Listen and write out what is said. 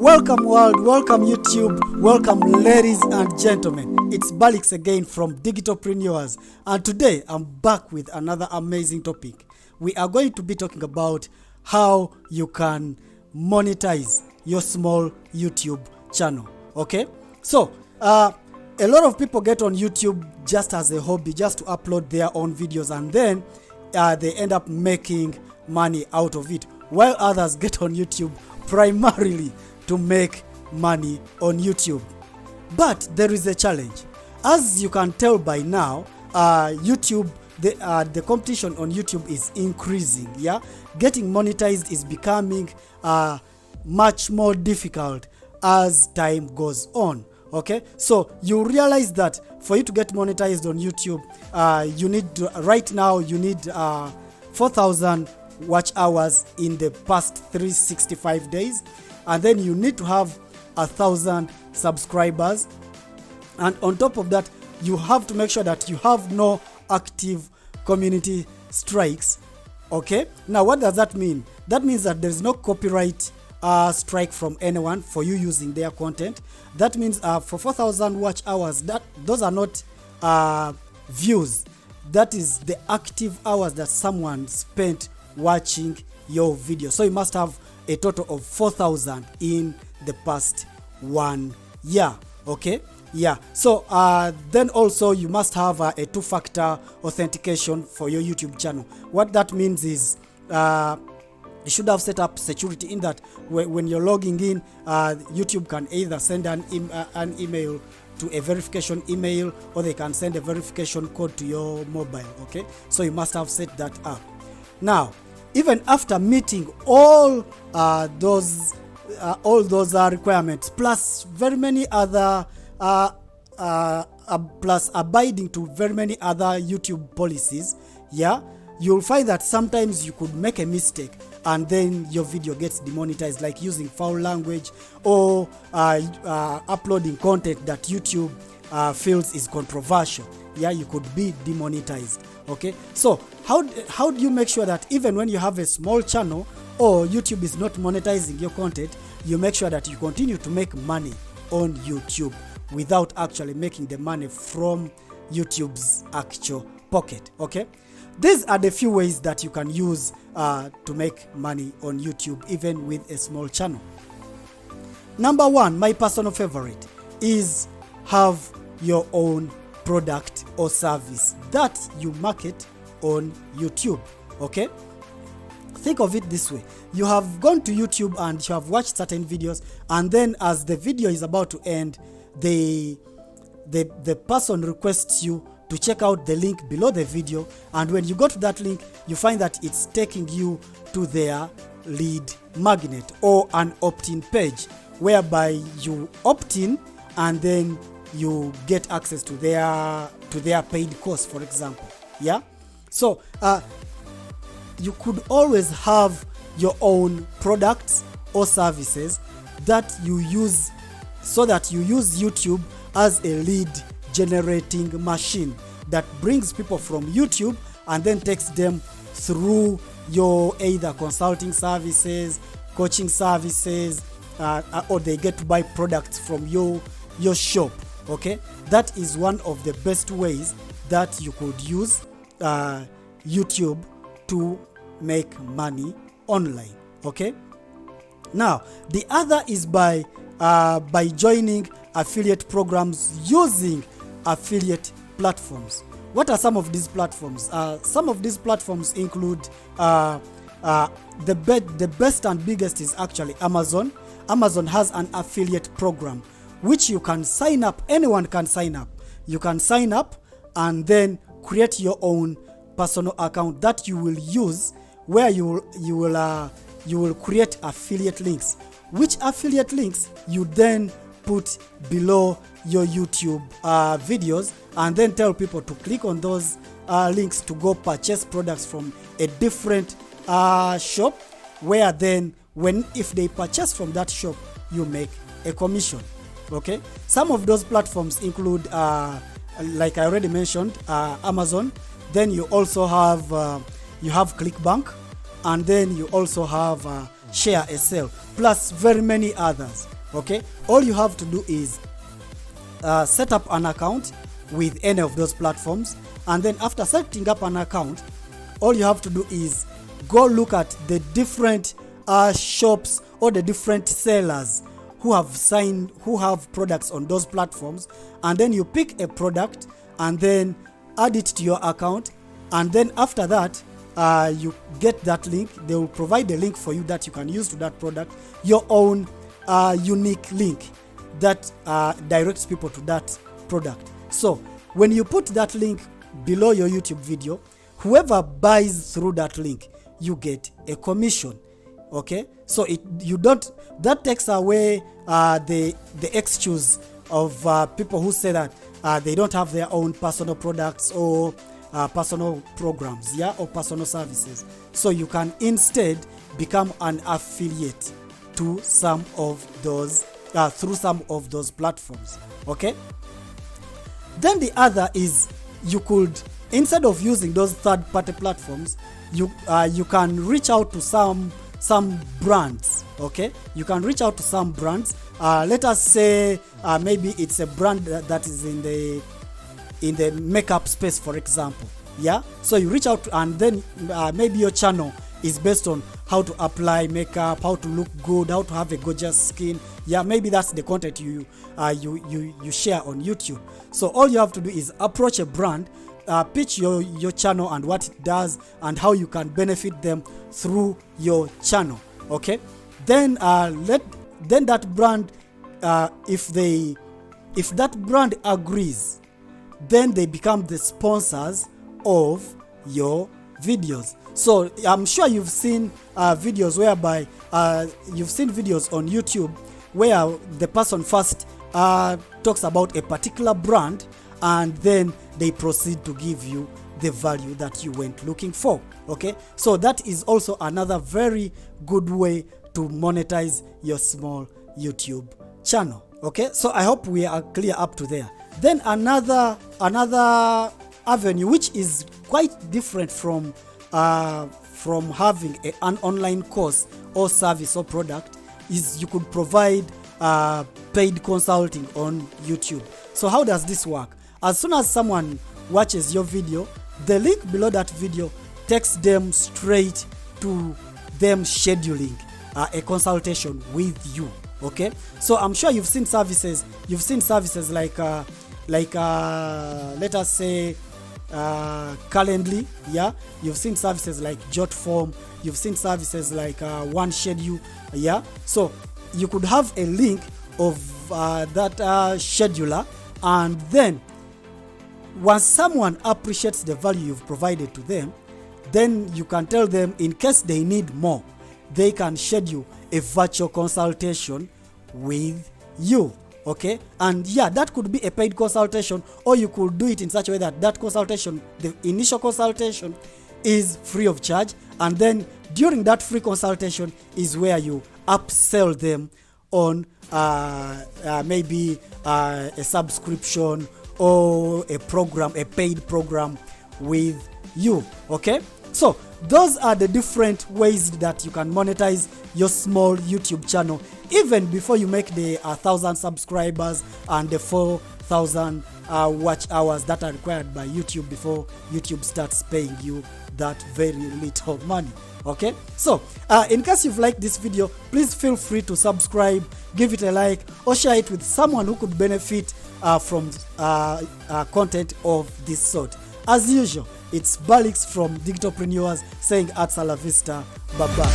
Welcome world, welcome YouTube, welcome ladies and gentlemen. It's Balix again from Digitalpreneurs, and today I'm back with another amazing topic. We are going to be talking about how you can monetize your small YouTube channel. Okay, so a lot of people get on YouTube just as a hobby, just to upload their own videos, and then they end up making money out of it, while others get on YouTube primarily to make money on YouTube. But there is a challenge. As you can tell by now, YouTube, the competition on YouTube is increasing. Yeah, getting monetized is becoming much more difficult as time goes on. Okay, so you realize that for you to get monetized on YouTube, you need right now you need 4,000 watch hours in the past 365 days, and then you need to have 1,000 subscribers, and on top of that you have to make sure that you have no active community strikes. Okay, now what does that mean? That means that there is no copyright strike from anyone for you using their content. That means for 4,000 watch hours, those are not views. That is the active hours that someone spent watching your video. So you must have a total of 4,000 in the past 1 year. Okay, yeah. So then also you must have a two-factor authentication for your YouTube channel. What that means is you should have set up security in that when you're logging in, YouTube can either send an email to a verification email, or they can send a verification code to your mobile. Okay, so you must have set that up. Now, even after meeting all those requirements, plus very many other plus abiding to very many other YouTube policies, yeah, you'll find that sometimes you could make a mistake and then your video gets demonetized, like using foul language or uploading content that YouTube feels is controversial. Yeah, you could be demonetized. Okay, so how do you make sure that even when you have a small channel or YouTube is not monetizing your content, you make sure that you continue to make money on YouTube without actually making the money from YouTube's actual pocket? Okay, these are the few ways that you can use to make money on YouTube even with a small channel. Number one, my personal favorite, is have your own product or service that you market on YouTube. Okay, think of it this way: you have gone to YouTube and you have watched certain videos, and then as the video is about to end, the person requests you to check out the link below the video, and when you go to that link, you find that it's taking you to their lead magnet or an opt-in page, whereby you opt in and then you get access to their paid course, for example. Yeah, so you could always have your own products or services that you use, so that you use YouTube as a lead generating machine that brings people from YouTube and then takes them through your either consulting services, coaching services, or they get to buy products from your shop. Okay, that is one of the best ways that you could use YouTube to make money online. Okay, now the other is by joining affiliate programs using affiliate platforms. What are some of these platforms? Some of these platforms include the best and biggest is actually Amazon. Amazon has an affiliate program which you can sign up. Anyone can sign up. You can sign up and then create your own personal account that you will use, where you will create affiliate links, which affiliate links you then put below your YouTube videos, and then tell people to click on those links to go purchase products from a different shop, where then if they purchase from that shop, you make a commission. Okay, some of those platforms include like I already mentioned, Amazon. Then you also have ClickBank, and then you also have share a sale, plus very many others. Okay, all you have to do is set up an account with any of those platforms, and then after setting up an account, all you have to do is go look at the different shops or the different sellers who have products on those platforms, and then you pick a product and then add it to your account, and then after that you get that link. They will provide a link for you that you can use to that product, your own unique link that directs people to that product. So when you put that link below your YouTube video, whoever buys through that link, you get a commission. Okay, so that takes away the excuse of people who say that they don't have their own personal products or personal programs, or personal services. So you can instead become an affiliate to some of those through some of those platforms. Okay, then the other is, you could, instead of using those third-party platforms, you can reach out to some brands. Okay, you can reach out to some brands. Let us say maybe it's a brand that is in the makeup space, for example. So you reach out to, and then maybe your channel is based on how to apply makeup, how to look good, how to have a gorgeous skin. Maybe that's the content you share on YouTube. So all you have to do is approach a brand, pitch your channel and what it does and how you can benefit them through your channel. Okay, then then that brand, if that brand agrees, then they become the sponsors of your videos. So I'm sure you've seen videos whereby you've seen videos on YouTube where the person first talks about a particular brand, and then they proceed to give you the value that you went looking for. Okay, so that is also another very good way to monetize your small YouTube channel. Okay, so I hope we are clear up to there. Then another avenue, which is quite different from having an online course or service or product, is you could provide paid consulting on YouTube. So how does this work? As soon as someone watches your video, the link below that video takes them straight to them scheduling a consultation with you. Okay, so I'm sure you've seen services like let us say Calendly. You've seen services like Jotform, you've seen services like One Schedule. So you could have a link of that scheduler, and then once someone appreciates the value you've provided to them, then you can tell them, in case they need more, they can schedule a virtual consultation with you. Okay, and that could be a paid consultation, or you could do it in such a way that consultation, the initial consultation, is free of charge, and then during that free consultation is where you upsell them on maybe a subscription or a program, a paid program with you. Okay, so those are the different ways that you can monetize your small YouTube channel, even before you make the 1,000 subscribers and the 4,000 watch hours that are required by YouTube before YouTube starts paying you that very little money. Okay, so in case you've liked this video, please feel free to subscribe, give it a like, or share it with someone who could benefit from content of this sort. As usual, it's Balix from Digitalpreneurs saying hasta la vista, bye bye.